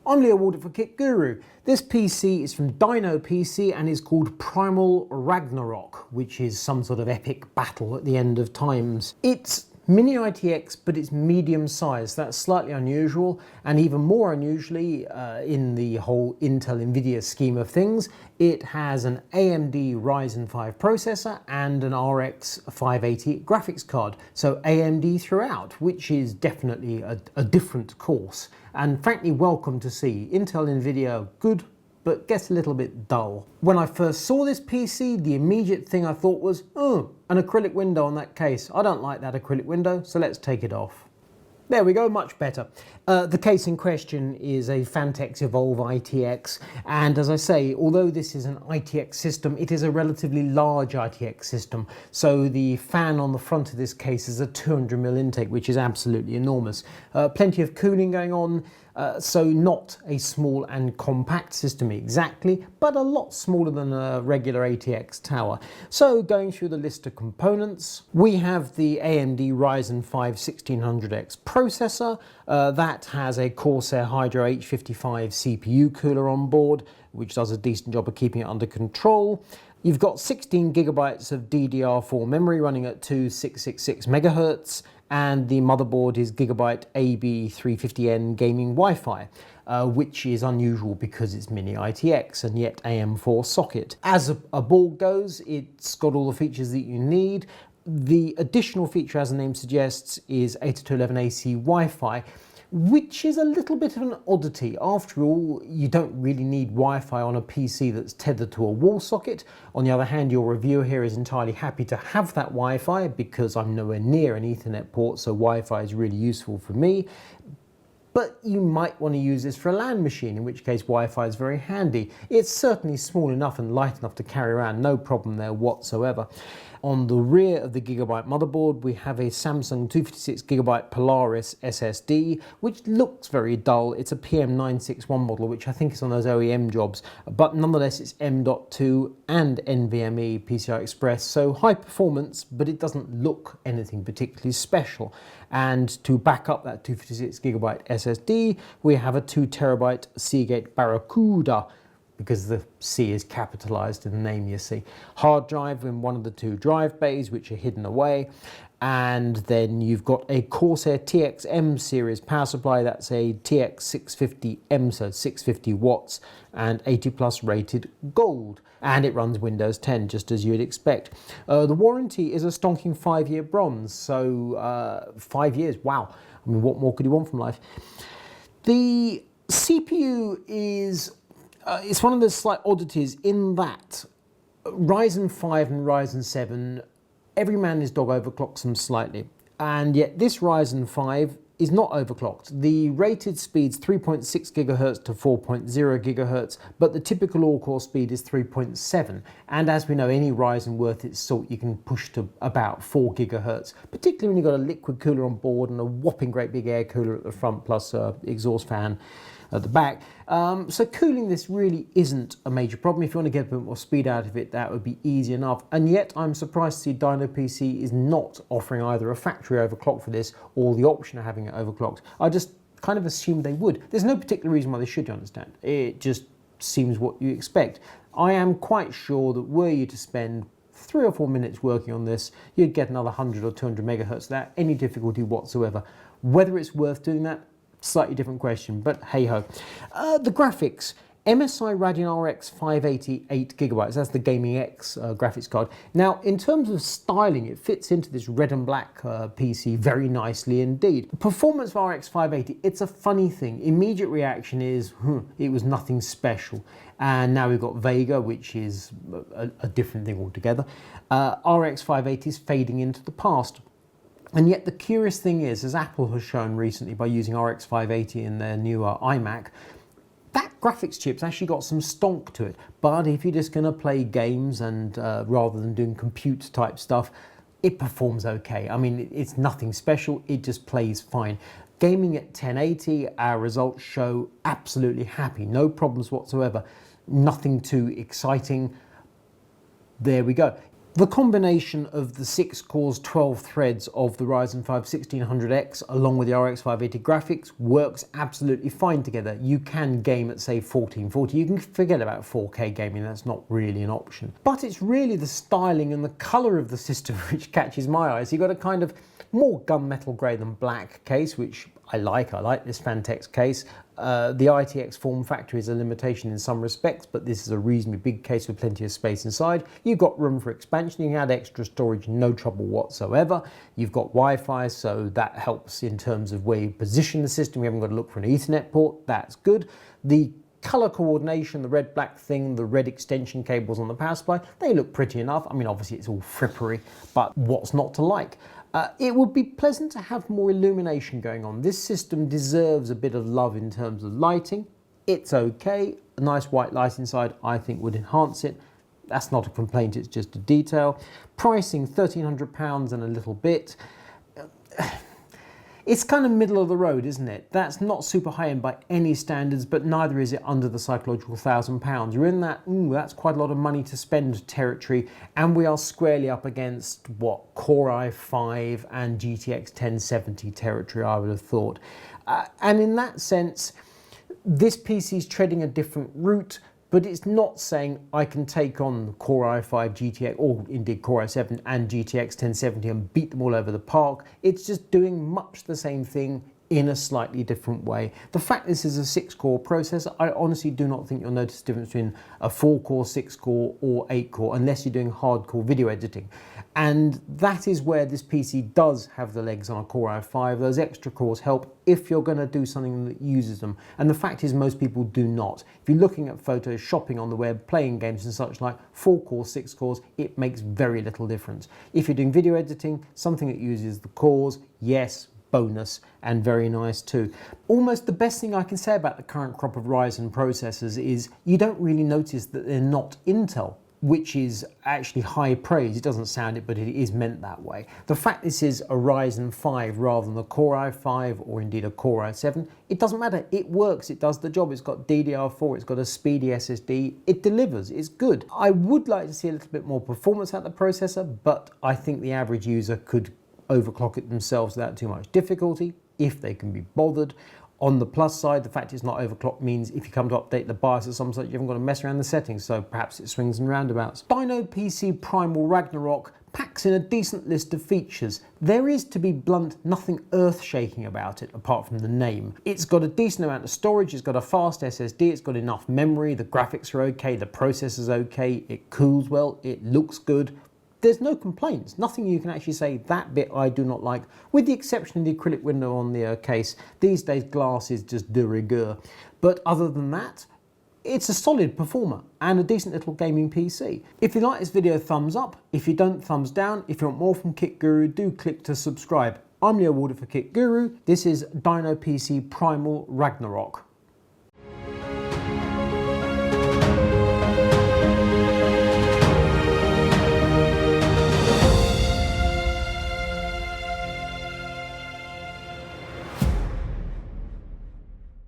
I'm Leo Walder for Kit Guru. This PC is from DinoPC and is called Primal Ragnarok, which is some sort of epic battle at the end of times. It's Mini-ITX, but it's medium size. That's slightly unusual, and even more unusually in the whole Intel NVIDIA scheme of things, it has an AMD Ryzen 5 processor and an RX 580 graphics card. So AMD throughout, which is definitely a different course. And frankly, welcome to see. Intel NVIDIA, good, but gets a little bit dull. When I first saw this PC, the immediate thing I thought was, oh, an acrylic window on that case. I don't like that acrylic window, so let's take it off. There we go, much better. The case in question is a Phanteks Evolv ITX, and as I say, although this is an ITX system, it is a relatively large ITX system. So the fan on the front of this case is a 200mm intake, which is absolutely enormous. Plenty of cooling going on, so not a small and compact system exactly, but a lot smaller than a regular ATX tower. So going through the list of components, we have the AMD Ryzen 5 1600X processor. That has a Corsair Hydro H55 CPU cooler on board, which does a decent job of keeping it under control. You've got 16 gigabytes of DDR4 memory running at 2666 megahertz, and the motherboard is Gigabyte AB350N gaming Wi-Fi, which is unusual because it's Mini-ITX and yet AM4 socket. As a board goes, it's got all the features that you need. The additional feature, as the name suggests, is 802.11ac Wi-Fi, which is a little bit of an oddity. After all, you don't really need Wi-Fi on a PC that's tethered to a wall socket. On the other hand, your reviewer here is entirely happy to have that Wi-Fi because I'm nowhere near an Ethernet port, so Wi-Fi is really useful for me. But you might want to use this for a LAN machine, in which case Wi-Fi is very handy. It's certainly small enough and light enough to carry around, no problem there whatsoever. On the rear of the Gigabyte motherboard, we have a Samsung 256GB Polaris SSD, which looks very dull. It's a PM961 model, which I think is on those OEM jobs, but nonetheless it's M.2 and NVMe PCI Express, so high performance, but it doesn't look anything particularly special. And to back up that 256GB SSD, we have a 2TB Seagate BarraCuda, because the C is capitalized in the name, you see. Hard drive in one of the two drive bays, which are hidden away. And then you've got a Corsair TXM series power supply. That's a TX650M, so 650 watts and 80 plus rated gold. And it runs Windows 10, just as you'd expect. The warranty is a stonking 5-year bronze, so 5 years, wow. I mean, what more could you want from life? The CPU is it's one of the slight oddities in that Ryzen 5 and Ryzen 7, every man and his dog overclocks them slightly. And yet this Ryzen 5 is not overclocked. The rated speed's 3.6 GHz to 4.0 GHz, but the typical all-core speed is 3.7. And as we know, any Ryzen worth its salt, you can push to about 4 GHz, particularly when you've got a liquid cooler on board and a whopping great big air cooler at the front, plus an exhaust fan at the back. So cooling this really isn't a major problem. If you want to get a bit more speed out of it, that would be easy enough. And yet I'm surprised to see DinoPC is not offering either a factory overclock for this or the option of having it overclocked. I just kind of assumed they would. There's no particular reason why they should, you understand. It just seems what you expect. I am quite sure that were you to spend 3 or 4 minutes working on this, you'd get another 100 or 200 megahertz without any difficulty whatsoever. Whether it's worth doing that, slightly different question, but hey-ho. The graphics, MSI Radeon RX 580 8GB, that's the Gaming X graphics card. Now, in terms of styling, it fits into this red and black PC very nicely indeed. Performance of RX 580, it's a funny thing. Immediate reaction is, it was nothing special. And now we've got Vega, which is a different thing altogether. RX 580 is fading into the past. And yet the curious thing is, as Apple has shown recently by using RX 580 in their newer iMac, that graphics chip's actually got some stonk to it. But if you're just going to play games and rather than doing compute type stuff, it performs okay. I mean, it's nothing special, it just plays fine. Gaming at 1080, our results show absolutely happy, no problems whatsoever. Nothing too exciting. There we go. The combination of the 6 cores, 12 threads of the Ryzen 5 1600X along with the RX 580 graphics works absolutely fine together. You can game at say 1440. You can forget about 4K gaming, that's not really an option. But it's really the styling and the colour of the system which catches my eye. So you've got a kind of more gunmetal grey than black case, which I like this Phanteks case. The ITX form factor is a limitation in some respects, but this is a reasonably big case with plenty of space inside. You've got room for expansion, you can add extra storage, no trouble whatsoever. You've got Wi-Fi, so that helps in terms of where you position the system. You haven't got to look for an Ethernet port, that's good. The colour coordination, the red-black thing, the red extension cables on the power supply, they look pretty enough. I mean, obviously it's all frippery, but what's not to like? It would be pleasant to have more illumination going on. This system deserves a bit of love in terms of lighting. It's okay. A nice white light inside, I think, would enhance it. That's not a complaint, it's just a detail. Pricing, £1,300 and a little bit. It's kind of middle of the road, isn't it? That's not super high-end by any standards, but neither is it under the psychological £1,000. You're in that, that's quite a lot of money to spend territory, and we are squarely up against, what, Core i5 and GTX 1070 territory, I would have thought. And in that sense, this PC is treading a different route, but it's not saying I can take on Core i5 GTX, or indeed Core i7 and GTX 1070 and beat them all over the park. It's just doing much the same thing in a slightly different way. The fact this is a 6-core processor, I honestly do not think you'll notice the difference between a 4-core, 6-core or 8-core unless you're doing hardcore video editing. And that is where this PC does have the legs on a Core i5. Those extra cores help if you're going to do something that uses them. And the fact is most people do not. If you're looking at photos, shopping on the web, playing games and such like, 4 cores, 6 cores, it makes very little difference. If you're doing video editing, something that uses the cores, yes, bonus, and very nice too. Almost the best thing I can say about the current crop of Ryzen processors is you don't really notice that they're not Intel, which is actually high praise. It doesn't sound it, but it is meant that way. The fact this is a Ryzen 5 rather than a Core i5 or indeed a Core i7, it doesn't matter. It works, it does the job. It's got DDR4, it's got a speedy SSD, it delivers, it's good. I would like to see a little bit more performance out of the processor, but I think the average user could overclock it themselves without too much difficulty, if they can be bothered. On the plus side, the fact it's not overclocked means if you come to update the BIOS or some sort, you haven't got to mess around the settings, so perhaps it swings and roundabouts. DinoPC Primal Ragnarok packs in a decent list of features. There is, to be blunt, nothing earth-shaking about it apart from the name. It's got a decent amount of storage, it's got a fast SSD, it's got enough memory, the graphics are okay, the processor's okay, it cools well, it looks good. There's no complaints, nothing you can actually say, that bit I do not like, with the exception of the acrylic window on the case. These days glass is just de rigueur. But other than that, it's a solid performer and a decent little gaming PC. If you like this video, thumbs up. If you don't, thumbs down. If you want more from Kit Guru, do click to subscribe. I'm Leo Warder for Kit Guru. This is DinoPC Primal Ragnarok.